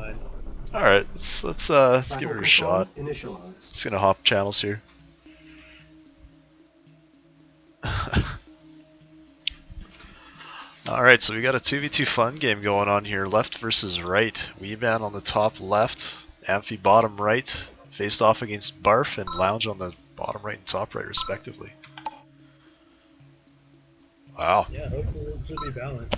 fine. All right, let's give it a shot. Initialized. Just gonna hop channels here. Alright, so we got a 2v2 fun game going on here. Left versus right. Weeman on the top left, Amphy bottom right, faced off against Barf and Lounge on the bottom right and top right, respectively. Wow. Yeah, hopefully it should be balanced.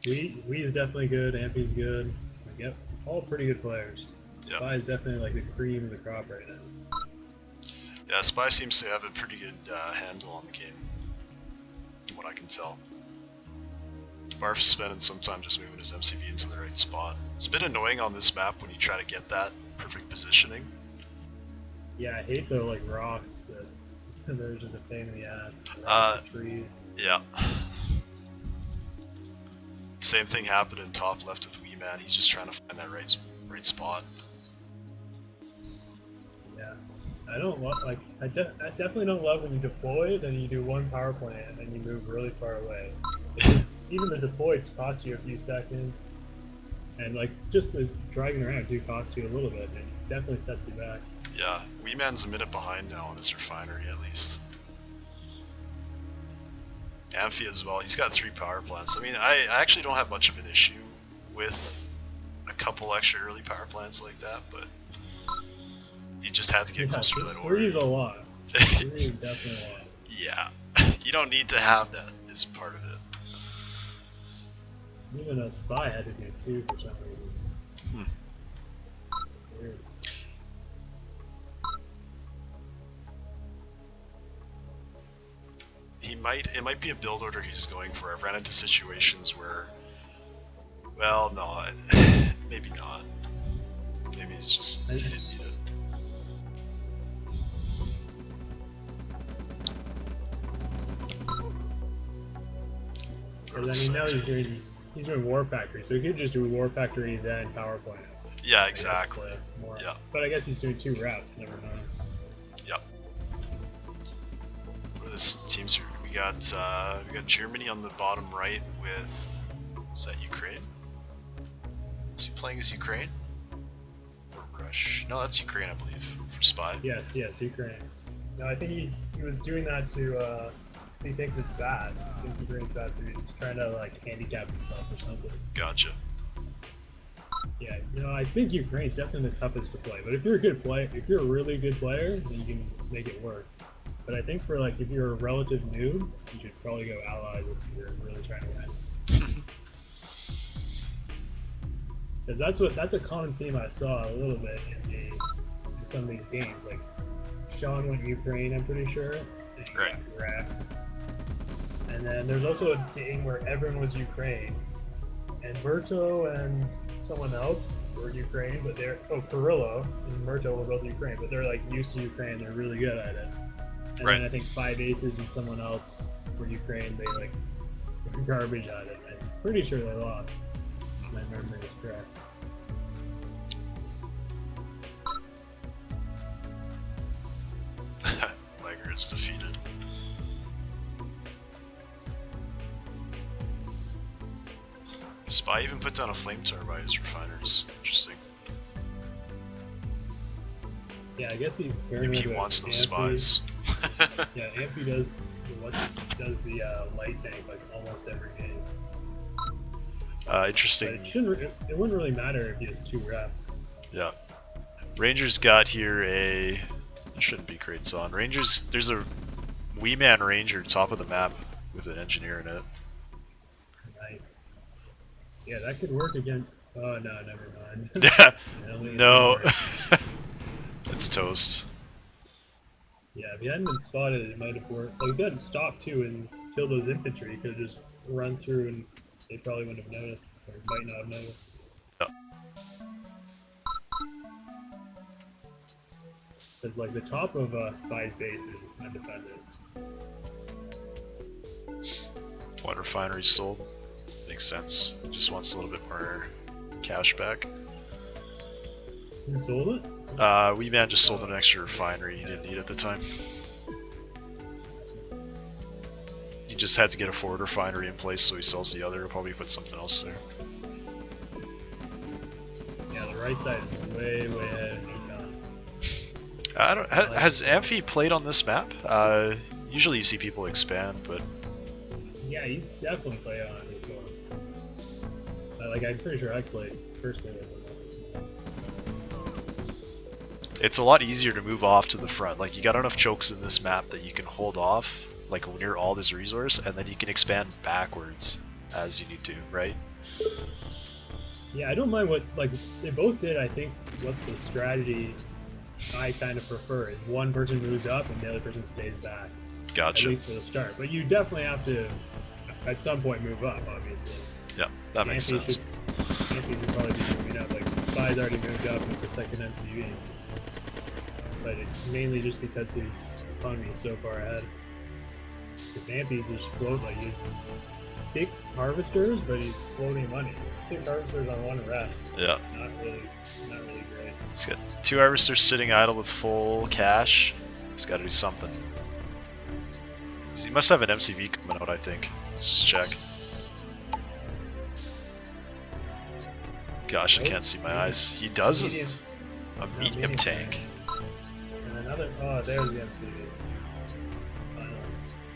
We is definitely good, Amphy's good. Yep, all pretty good players. Yep. Spy is definitely like the cream of the crop right now. Yeah, Spy seems to have a pretty good handle on the game, from what I can tell. Barf's spending some time just moving his MCV into the right spot. It's a bit annoying on this map when you try to get that perfect positioning. Yeah, I hate the like rocks that they're just a pain in the ass. Trees. Yeah. Same thing happened in top left with Weeman. He's just trying to find that right spot. Yeah, I don't love I definitely don't love when you deploy, then you do one power plant, and then you move really far away. Because even the deploy costs you a few seconds, and like just the driving around do cost you a little bit. It definitely sets you back. Yeah, Weeman's a minute behind now on his refinery at least. Amphy as well, he's got 3 power plants. I mean, I actually don't have much of an issue with a couple extra early power plants like that, but you just had to get closer to that order. 3 is a lot. 3 is definitely a lot. Yeah, you don't need to have that as part of it. Even a Spy had to do 2 for some reason. Weird. It might be a build order he's going for. I've ran into situations where, well, no, maybe not. Maybe it's just he didn't need it. Because I mean, now he's doing War Factory, so he could just do War Factory then Power Plant. Yeah, exactly. Yeah. But I guess he's doing 2 reps. Never mind. Yep. What are this teams here? We got Germany on the bottom right with, is that Ukraine? Is he playing as Ukraine? Or Rush? No, that's Ukraine, I believe, for Spy. Yes, Ukraine. No, I think he was doing that to, so he thinks it's bad. He thinks Ukraine's bad, so he's trying to like handicap himself or something. Gotcha. Yeah, you know, I think Ukraine's definitely the toughest to play. But if you're a good player, if you're a really good player, then you can make it work. But I think for like if you're a relative noob, you should probably go allies if you're really trying to win. Because that's a common theme I saw a little bit in some of these games. Like Sean went Ukraine, I'm pretty sure. And he got wrecked. And then there's also a game where everyone was Ukraine, and Murto and someone else were Ukraine, but Perillo and Murto were both Ukraine, but they're like used to Ukraine. They're really good at it. And then I think 5 Aces and someone else were Ukraine. They like were garbage at it. I'm pretty sure they lost. If my memory is correct. Liger is defeated. Spy even put down a flame tower by his refiners. Interesting. Yeah, I guess he's maybe he wants those spies. Yeah, Amphy does the light tank like almost every game. Interesting. But it wouldn't really matter if he has 2 reps. Yeah. Rangers got here a... There shouldn't be crates on. Rangers, there's a Weeman Ranger top of the map with an engineer in it. Nice. Yeah, that could work again. Oh no, never mind. Yeah. No. It's toast. Yeah, if he hadn't been spotted, it might have worked. Like, if he hadn't stopped too and killed those infantry, he could have just run through and they probably wouldn't have noticed, or might not have noticed. Yeah. Because, like, the top of Spy's base is undefended. One refinery sold. Makes sense. Just wants a little bit more cash back. Who sold it? Weeman just sold an extra refinery he didn't need at the time. He just had to get a forward refinery in place, so he sells the other. He'll probably put something else there. right side is way ahead of Newcon. I don't. Has Amphy played on this map? Usually you see people expand, but Yeah, he's definitely played on it before. Like, I'm pretty sure I played personally with him on this map. it's a lot easier to move off to the front. Like, you got enough chokes in this map that you can hold off, like near all this resource, and then you can expand backwards as you need to, right? Yeah, I don't mind what, like, they both did, I think, what the strategy I kind of prefer is one person moves up and the other person stays back. Gotcha. At least for the start. But you definitely have to, at some point, move up, obviously. Yeah, that makes sense. Amphy should probably be moving up. Like, Spy's already moved up with the second MCV. But it's mainly just because his economy is so far ahead. Because Amphy's just float, like, he's 6 harvesters, but he's floating money. 6 harvesters on 1 rep. Yeah. Not really great. He's got 2 harvesters sitting idle with full cash. He's got to do something. He must have an MCV coming out, I think. Let's just check. Gosh, I can't see my eyes. He does a medium tank. And another, oh, there's the MCV.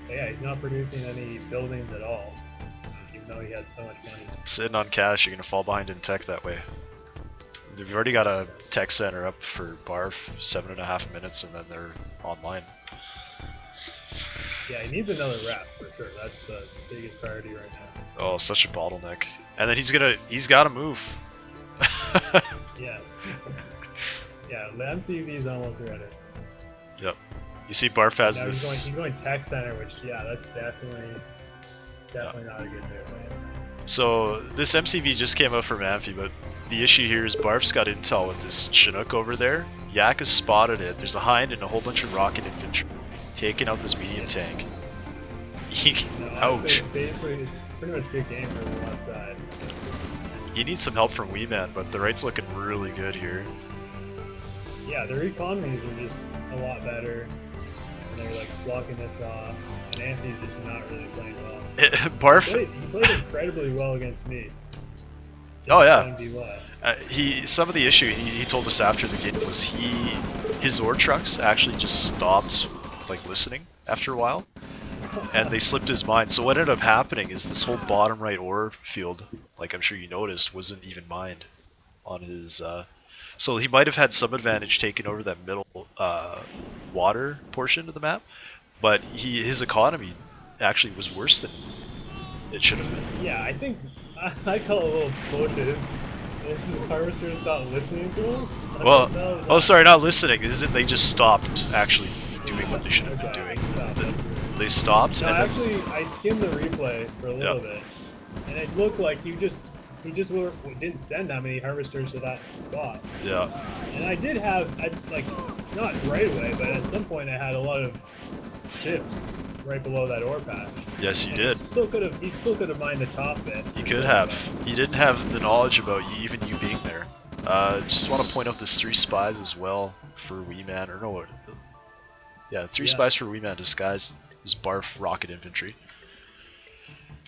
Yeah, he's not producing any buildings at all, even though he had so much money. Sitting on cash, you're going to fall behind in tech that way. We've already got a tech center up for Barf, 7.5 minutes, and then they're online. Yeah, he needs another rep for sure. That's the biggest priority right now. Oh, such a bottleneck. And then he's got to move. Yeah. Yeah, the MCV's almost ready. Yep. You see Barf has now this... He's going tech center, which, yeah, that's definitely not a good move. So, this MCV just came out from Amphy, but the issue here is Barf's got intel with this Chinook over there. Yak has spotted it. There's a Hind and a whole bunch of rocket infantry taking out this medium tank. No, Ouch. It's pretty much good game for the left side. He needs some help from Weeman, but the right's looking really good here. Yeah, their economies are just a lot better. And they're like blocking this off. And Amphy's just not really playing well. Barf. He played incredibly well against me. Oh yeah. What? Some of the issue he told us after the game was his ore trucks actually just stopped like listening after a while, and they slipped his mind. So what ended up happening is this whole bottom right ore field, like I'm sure you noticed, wasn't even mined on his. So he might have had some advantage taking over that middle water portion of the map, but his economy actually was worse than it should have been. Yeah, I think I call it a little bullshit. Is the harvesters not listening to him? Well, sorry, not listening. Isn't they just stopped actually doing what they should have been doing? They stopped. No, and actually, I skimmed the replay for a little bit, and it looked like he just didn't send that many harvesters to that spot. Yeah. And I did have, like, not right away, but at some point I had a lot of ships right below that ore patch. Yes, you did. He still could have mined the top bit. He could have. He didn't have the knowledge about you being there. Just want to point out this 3 spies as well for Weeman, or no, yeah, 3 spies for Weeman disguised as Barf rocket infantry.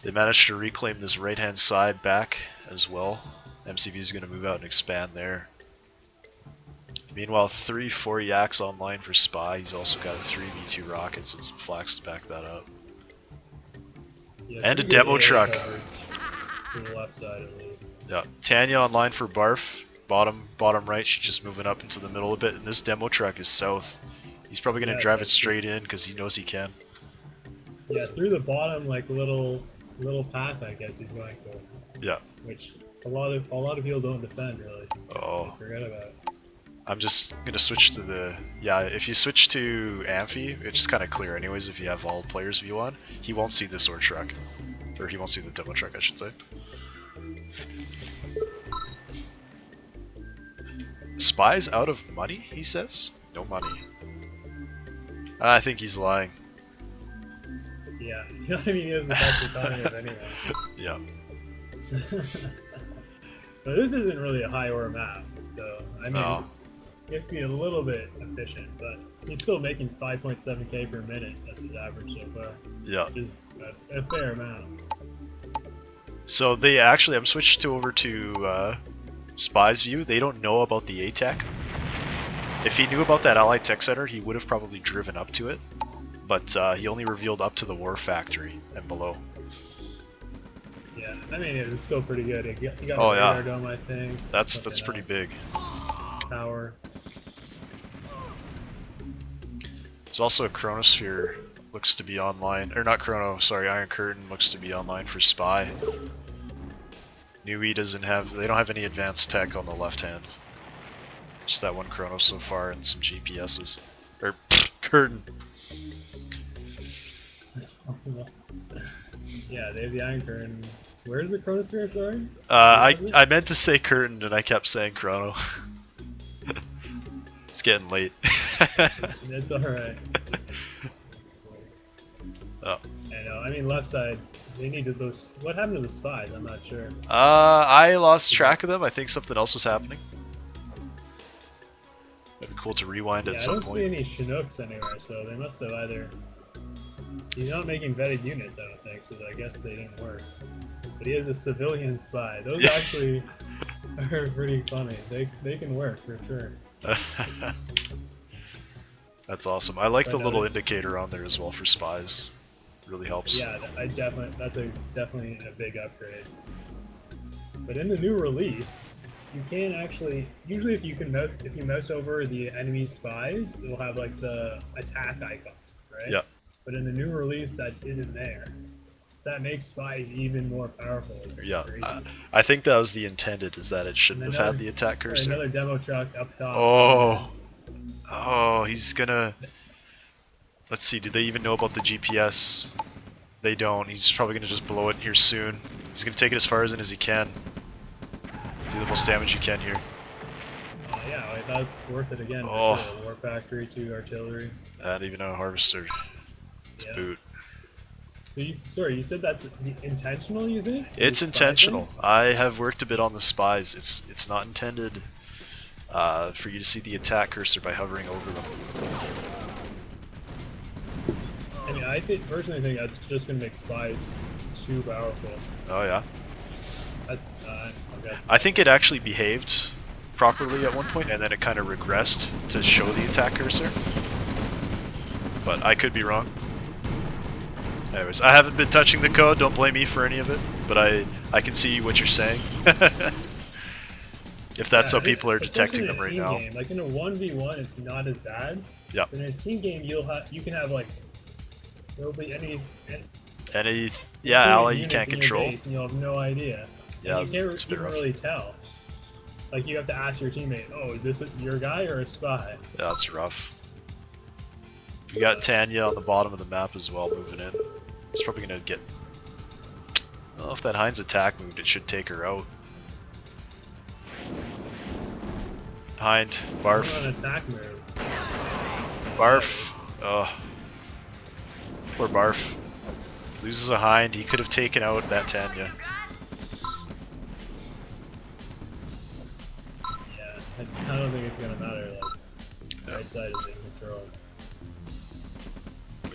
They managed to reclaim this right-hand side back as well. MCV is going to move out and expand there. Meanwhile, 3-4 Yaks online for Spy. He's also got 3 V2 rockets and some flax to back that up. Yeah, and a demo truck. To the left side at least. Yeah, Tanya online for Barf. Bottom right. She's just moving up into the middle a bit, and this demo truck is south. He's probably going to drive it straight in because he knows he can. Yeah, through the bottom, like little path, I guess he's going for. Yeah. Which a lot of people don't defend really. Oh. They forget about it. I'm just gonna switch to the if you switch to Amphy, it's just kind of clear anyways. If you have all players view on, he won't see this ore truck, or he won't see the demo truck, I should say. Spy's out of money, he says. No money. I think he's lying. Yeah, you know what I mean? He has the best economy of anyone. Yeah. But this isn't really a high ore map, so I mean, you have to be a little bit efficient, but he's still making 5.7k per minute. That's his average so far. Yeah. Which is a fair amount. So they actually, I'm switched over to Spy's view, they don't know about the A-Tech. If he knew about that Allied Tech Center, he would have probably driven up to it. But he only revealed up to the War Factory and below. Yeah, I mean, it was still pretty good. You got Oh, a yeah. radar dome, I think. That's pretty big. Tower. There's also a Chronosphere looks to be online, or not Chrono, sorry, Iron Curtain looks to be online for Spy. Nui doesn't have, they don't have any advanced tech on the left hand. Just that one Chrono so far and some GPSs. Or, Curtain. Yeah, they have the Iron Curtain. Where's the Chronosphere, sorry? I meant to say Curtain and I kept saying Chrono. It's getting late. It's alright. Oh. I know, I mean left side, they needed those, what happened to the spies? I'm not sure. I lost track of them, I think something else was happening. That'd be cool to rewind at some point. I don't see any Chinooks anywhere, so they must have either... He's not making vetted units, I don't think, so I guess they didn't work. But he has a civilian spy. Those actually are pretty funny. They can work, for sure. That's awesome. I like the little indicator on there as well for spies. Really helps. Yeah, that's definitely a big upgrade. But in the new release, you can actually, usually if you mouse over the enemy spies, it'll have like the attack icon, right? Yeah. But in the new release, that isn't there. So that makes spies even more powerful. Yeah, I think that was the intended, is that it shouldn't have had the attack cursor. Another demo truck up top. Oh, he's gonna... Let's see, do they even know about the GPS? They don't. He's probably gonna just blow it here soon. He's gonna take it as far as he can. Do the most damage you can here. Yeah, like that's worth it again. Oh. War Factory, 2 artillery. And even a harvester to boot. So you said that's intentional, you think? It's intentional. I have worked a bit on the spies. It's not intended for you to see the attack cursor by hovering over them. I mean, I personally think that's just going to make spies too powerful. Oh yeah? Okay. I think it actually behaved properly at one point, and then it kind of regressed to show the attack cursor. But I could be wrong. Anyways, I haven't been touching the code, don't blame me for any of it, but I can see what you're saying. If that's how people are detecting them right now. Game. Like in a 1v1, it's not as bad. Yeah. But in a team game, you can have like there'll be any ally you can't control. And you'll have no idea. Yeah, and you it's a bit can't rough. really tell. Like you have to ask your teammate, "Oh, is this your guy or a spy?" Yeah, that's rough. We got Tanya on the bottom of the map as well, moving in. He's probably gonna get. I don't know if that Heinz attack moved, it should take her out. Hind, Barf. An attack move. Barf. Oh. Poor Barf. Loses a Hind, he could have taken out that Tanya. Yeah, I don't think it's gonna matter. Like, right side is in control.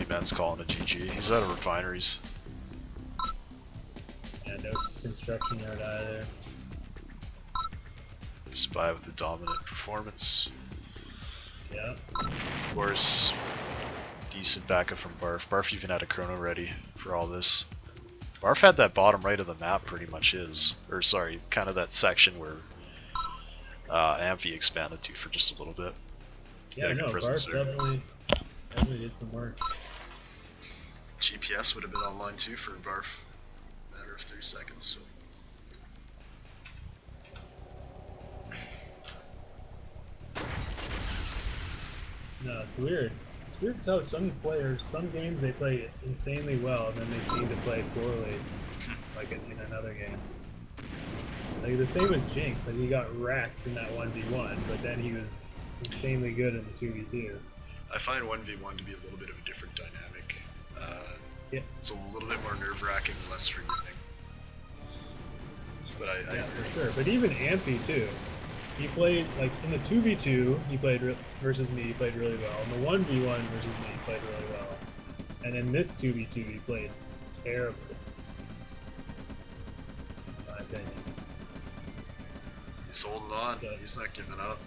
Man's calling a GG. He's out of refineries. And no construction yard either. Spy with a dominant performance. Yeah. Of course, decent backup from Barf. Barf even had a chrono ready for all this. Barf had that bottom right of the map pretty much or sorry, kind of that section where Amphy expanded to for just a little bit. Yeah, no, Barf definitely did some work. GPS would have been online too for Barf. Matter of 3 seconds, so. No, it's weird. It's weird how some games they play insanely well, and then they seem to play poorly, like in another game. Like the same with Jinx, like he got wrecked in that 1v1, but then he was insanely good in the 2v2. I find 1v1 to be a little bit of a different dynamic. Yeah. It's a little bit more nerve-wracking, less forgiving. But I yeah, for sure. But even Amphy too. He played, like, in the 2v2, he played versus me, he played really well. In the 1v1 versus me, he played really well. And in this 2v2, he played terribly. In my opinion. He's holding on. Yeah. He's not giving up.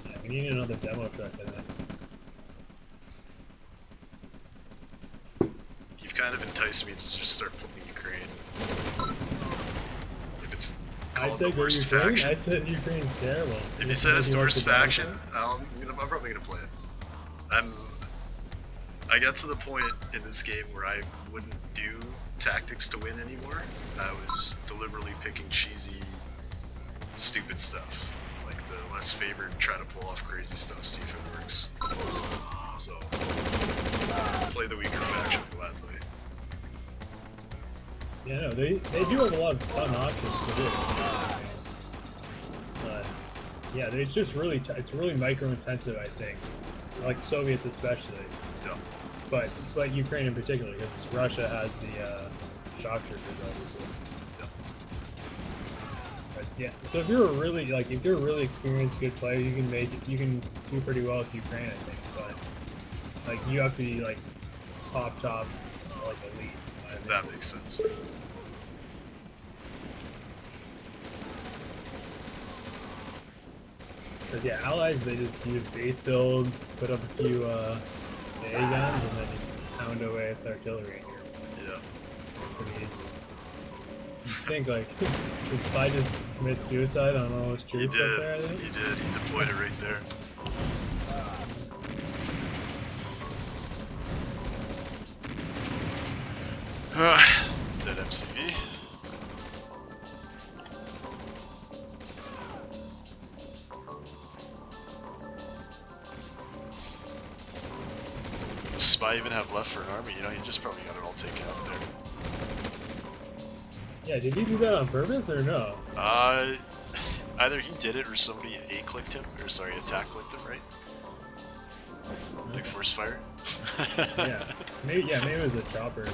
Yeah, we need another demo truck, I think. You've kind of enticed me to just start playing Ukraine. If it's I called said the go worst Ukraine. faction. I said Ukraine's terrible. If you said it's the Maybe worst like faction, I'm probably gonna play it. I got to the point in this game where I wouldn't do tactics to win anymore. I was deliberately picking cheesy, stupid stuff. Like the less favored, try to pull off crazy stuff, see if it works. So, play the weaker faction gladly. Yeah, no, they do have a lot of fun options to do. But yeah, it's just really it's really micro intensive, I think. Like Soviets especially. Yeah. But Ukraine in particular, because Russia has the shock troopers, obviously. Yeah. But yeah, so if you're a really experienced good player, you can do pretty well with Ukraine, I think. But like you have to be like top like elite. I think. That makes sense. Because yeah, allies they just use base build, put up a few AA guns, and then just pound away with artillery. Yeah. It's pretty easy. You think like did Spy just commit suicide on all his He troops up did. there? I think? He did. He deployed it right there. Dead MCV. Does Spy even have left for an army? You know, he just probably got it all taken out there. Yeah, did he do that on purpose or no? Either he did it or somebody attack-clicked him, right? Like force fire? Yeah, maybe it was a chopper.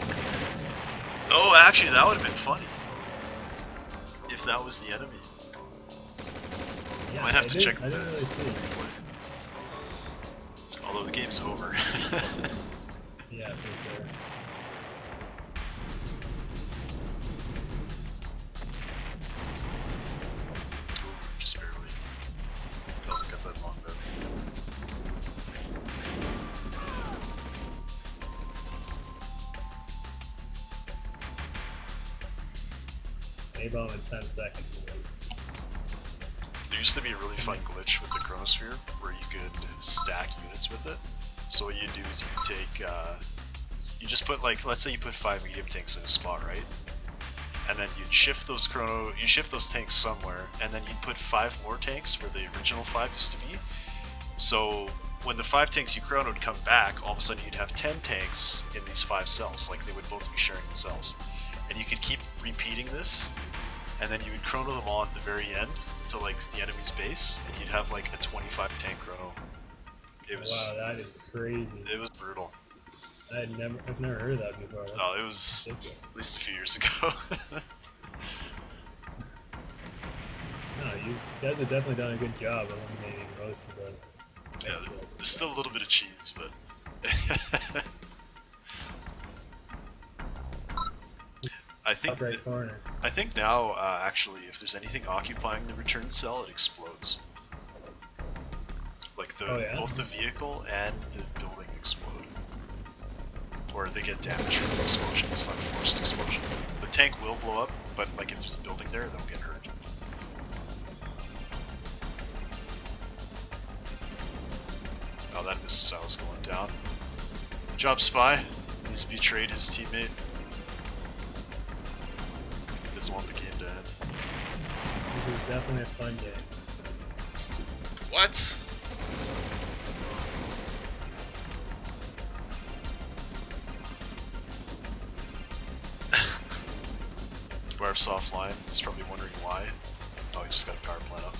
Oh, actually, that would have been funny. If that was the enemy. Yeah, Might have to check I the didn't really see. replay. Although the game's over. Yeah, for sure. Just barely. Doesn't get that long though. A-bomb in 10 seconds. There used to be a really fun glitch with the chronosphere where you could stack units with it. So what you do is you take, you just put like, let's say you put 5 medium tanks in a spot, right? And then you'd shift those tanks somewhere, and then you'd put 5 more tanks where the original 5 used to be. So when the 5 tanks you chronoed come back, all of a sudden you'd have 10 tanks in these 5 cells, like they would both be sharing the cells. And you could keep repeating this, and then you would chrono them all at the very end to like the enemy's base, and you'd have like a 25 tank chrono. It was, wow, that is crazy. It was brutal. I've never heard of that before. That's Oh, it was ridiculous. at least a few years ago. No, you guys have definitely done a good job eliminating most of the. Yeah, there's still a little bit of cheese, but I think Top right corner. I think now actually, if there's anything occupying the return cell, it explodes. Like both the vehicle and the building explode, or they get damaged from the explosion. It's not a forced explosion. The tank will blow up, but like if there's a building there, they'll get hurt. Oh, that missile is going down. Good job, Spy. He's betrayed his teammate. Doesn't want the game to end. This is definitely a fun game. What? Barf's offline. He's probably wondering why. Oh, he just got a power plant up.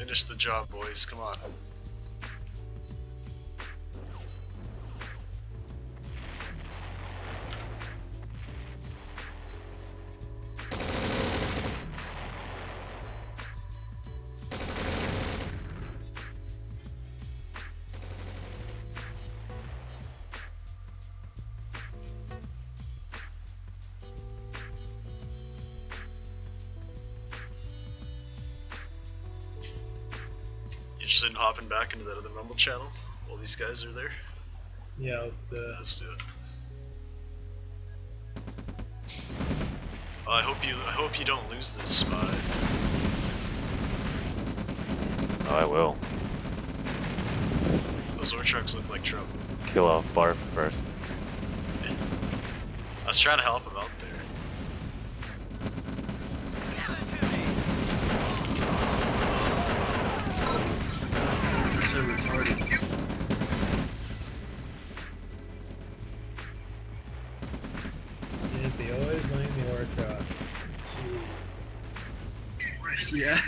Finish the job, boys. Come on. Interested in hopping back into that other Rumble channel while these guys are there? Yeah, let's do it. Let's do it. I hope you don't lose this spy. Oh, I will. Those ore trucks look like trouble. Kill off Barf first. I was trying to help him out there. So retarded. Amphy, always blame the ore truck. Yeah.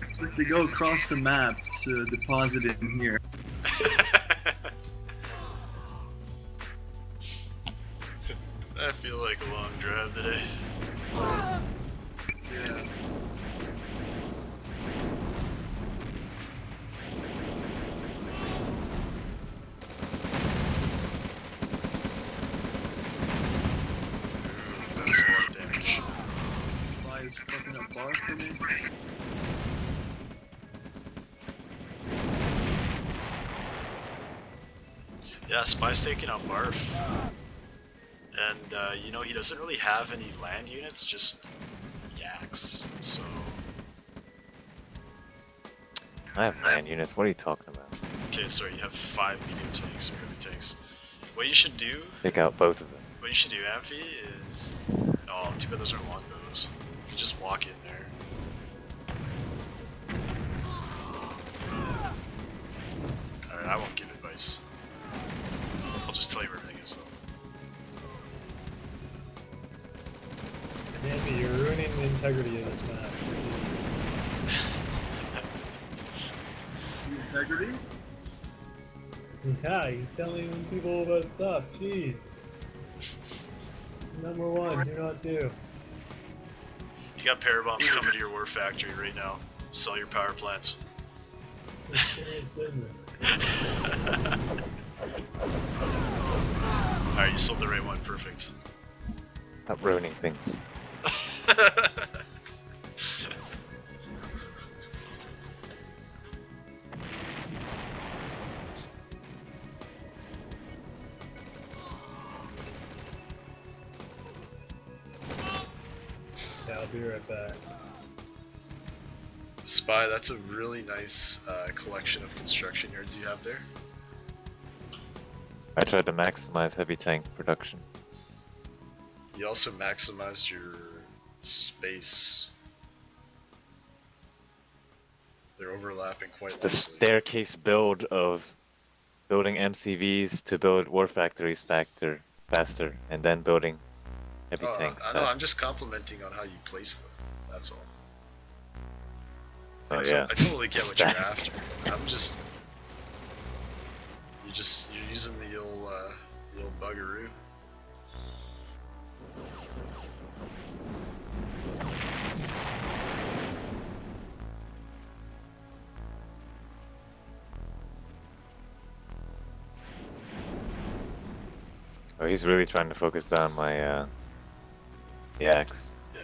It's like they go across the map to deposit it in here. I feel like a long drive today. Yeah. That's a lot of damage. Spy is fucking up bar for me. Yeah, Spy's taking out Barf. And, you know, he doesn't really have any land units, just yaks, so... I have land units. What are you talking about? Okay, sorry, you have 5 medium tanks or heavy tanks. What you should do, Take out both of them. what you should do, Amphy, is... Oh, too bad those are longbows. You just walk in there. Alright, I won't give advice. I'll just tell you where everything is, though. Amphy, you're ruining the integrity of this map. Integrity? Yeah, he's telling people about stuff. Jeez. Number one, do not do. You got power bombs coming to your war factory right now. Sell your power plants. It's serious business. Alright, you sold the right one, perfect. Stop ruining things. Yeah, I'll be right back. Spy, that's a really nice collection of construction yards you have there. I tried to maximize heavy tank production. You also maximized your space. They're overlapping quite It's the nicely. staircase build of building MCVs to build war factories faster, and then building heavy tanks I faster. know, I'm just complimenting on how you place them. That's all. Oh yeah. I totally get what you're after. I'm just... You're using the old buggeroo. Oh, he's really trying to focus down my yaks. Yeah.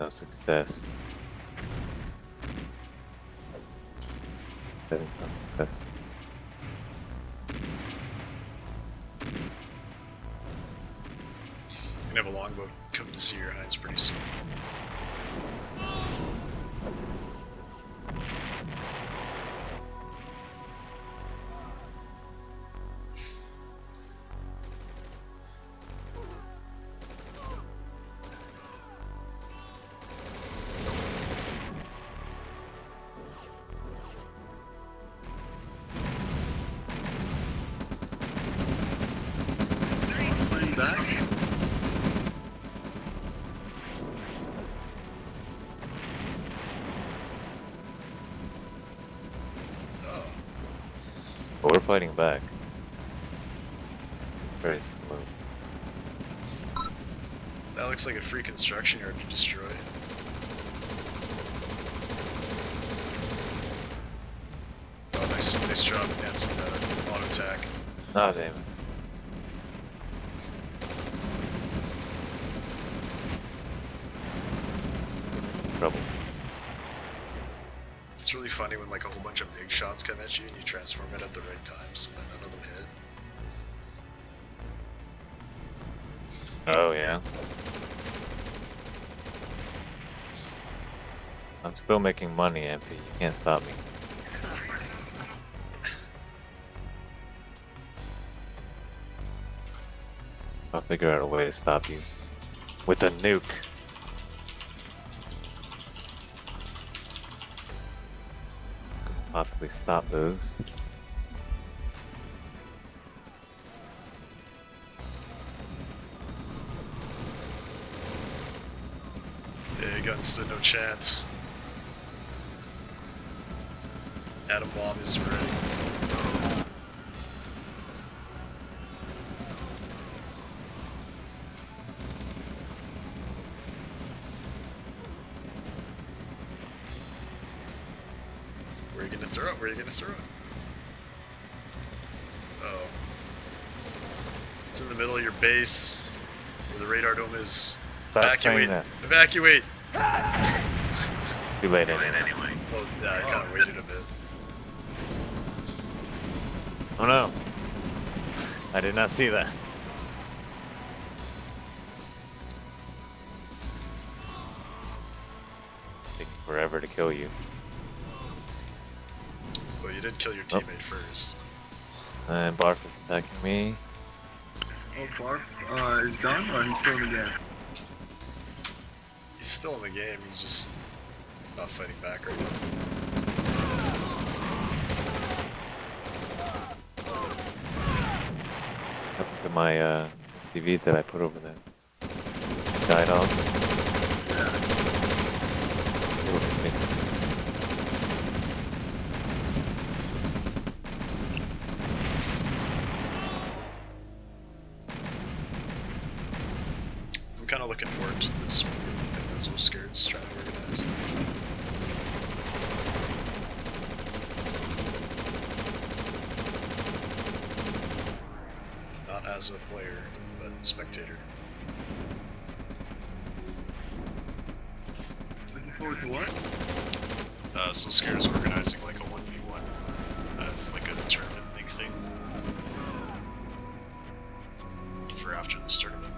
No success. Having some success. You're gonna have a longboat coming to see your hinds pretty soon. Coming back? But we're fighting back. Very slow. That looks like a free construction yard to destroy. Oh, nice job canceling that auto attack. Ah, damn it. Trouble. It's really funny when like a whole bunch of big shots come at you and you transform it at the right time so that none of them hit. Oh, yeah. I'm still making money, Amphy. You can't stop me. I'll figure out a way to stop you. With a nuke. Could possibly stop those. Yeah, guns stood no chance. Atom bomb is ready. Where are you gonna throw it? Where are you gonna throw it? Oh. It's in the middle of your base, where the radar dome is. Stop saying Evacuate! that. Evacuate! Too late anyway. Well, yeah, I kinda waited a bit. Oh no! I did not see that. Taking forever to kill you. Well, you did kill your teammate first. And Barf is attacking me. Oh, Barf is done, or he's still in the game? He's still in the game, he's just not fighting back right now. What happened to my TV that I put over there? Died off. Look at me. I'm kind of looking forward to this one. I'm not so scared, it's trying to organize. Not as a player, but spectator. Looking forward to what? So scared is organizing like a 1v1, like a tournament big thing for after this tournament.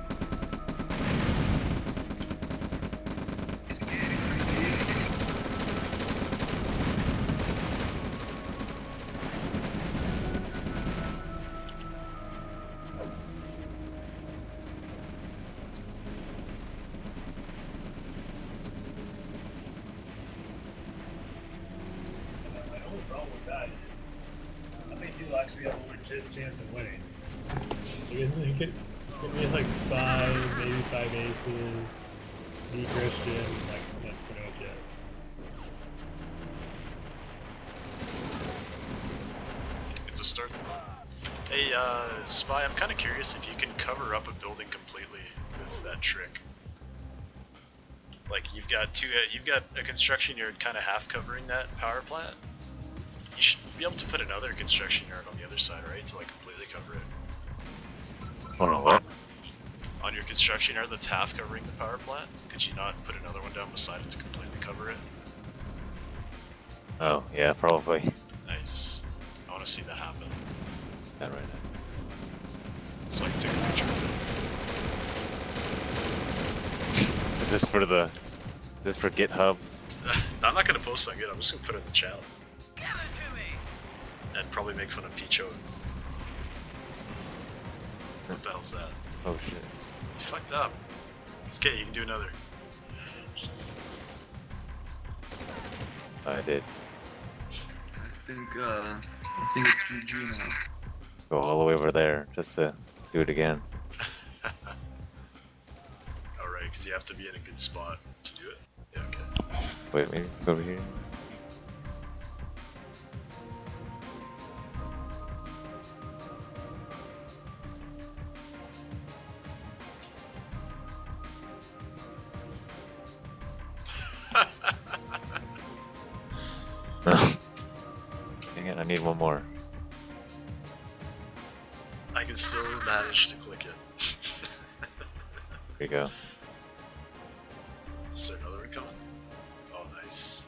My only problem with that is, I think you'll actually have a legit chance of winning. You could be like Spy, maybe 5 aces, D Christian, like that's pretty much it. It's a start. Hey, Spy, I'm kind of curious if you can cover up a building completely with that trick. Like you've got a construction yard kind of half covering that power plant. You should be able to put another construction yard on the other side, right? To like completely cover it. Oh no, what? On your construction yard that's half covering the power plant, could you not put another one down beside it to completely cover it? Oh, yeah, probably. Nice. I want to see that happen. That right now. So I can take a picture of it. Is this for the... Is this for GitHub? I'm not gonna post on it. I'm just gonna put it in the channel. Give it to me. And probably make fun of Picho. What the hell's that? Oh shit. You fucked up. It's okay. You can do another. I did. I think it's GG now. Go all the way over there just to do it again. Alright, because you have to be in a good spot to do it. Yeah, okay. Wait, maybe over here? I need one more. I can still manage to click it. Here you go. Is there another one coming? Oh, nice.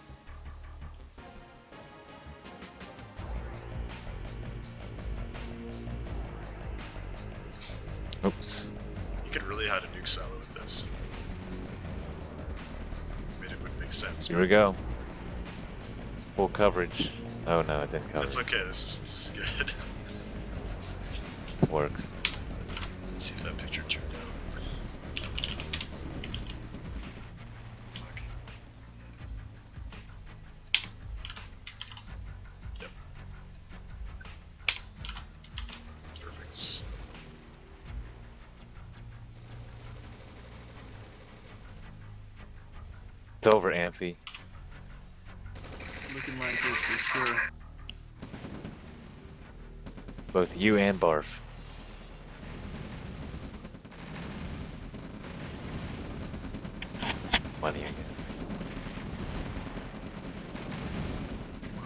Oops. You could really hide a nuke silo with this. I mean, it would make sense. Here we go. Full coverage. Oh no, it didn't cover. That's okay, this is good. It works. Let's see if that picture turned out. Fuck. Yep. Perfect. It's over, Amphy. Looking like it for sure. Both you and Barf. Money again.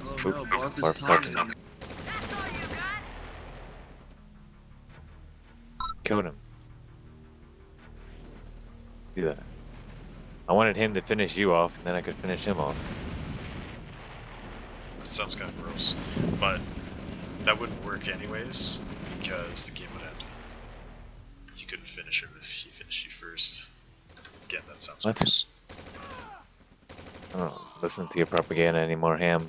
Oh Oops. no, Barf Barf is sucks. taunting. Killed him. Do that. I wanted him to finish you off, and then I could finish him off. That sounds kind of gross, but that wouldn't work anyways because the game would end. You couldn't finish him if he finished you first. Again, that sounds What? gross. I don't listen to your propaganda anymore, Ham.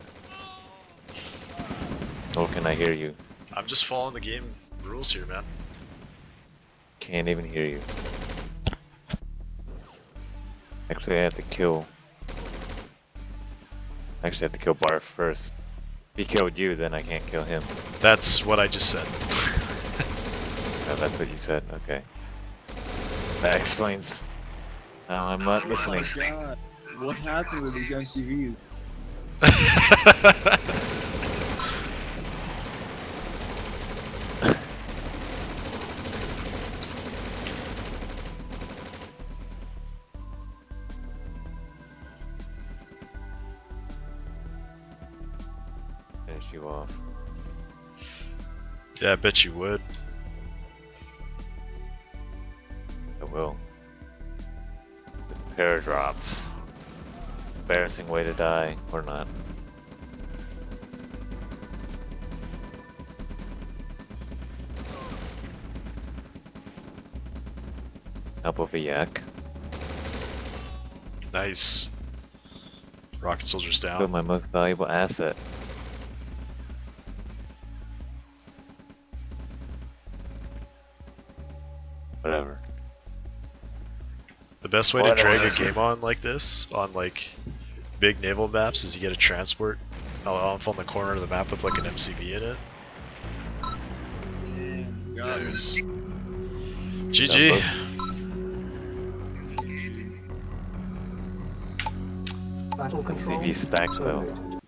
Nor can I hear you. I'm just following the game rules here, man. Can't even hear you. Actually, I have to kill. Actually, I have to kill Barf first. If he killed you, then I can't kill him. That's what I just said. Oh, that's what you said. Okay. That explains. Now I'm not listening. Oh my god. What happened with these MCVs? Finish you off. Yeah, I bet you would. I will. With pair drops. Embarrassing way to die, or not. Help of a yak. Nice. Rocket soldiers Killed down. my most valuable asset. Whatever. The best way to Whatever. drag a game on like this, on like big naval maps, is you get a transport off on the corner of the map with like an MCV in it. God. Anyways. GG. Battle control CV stacked though. terminated.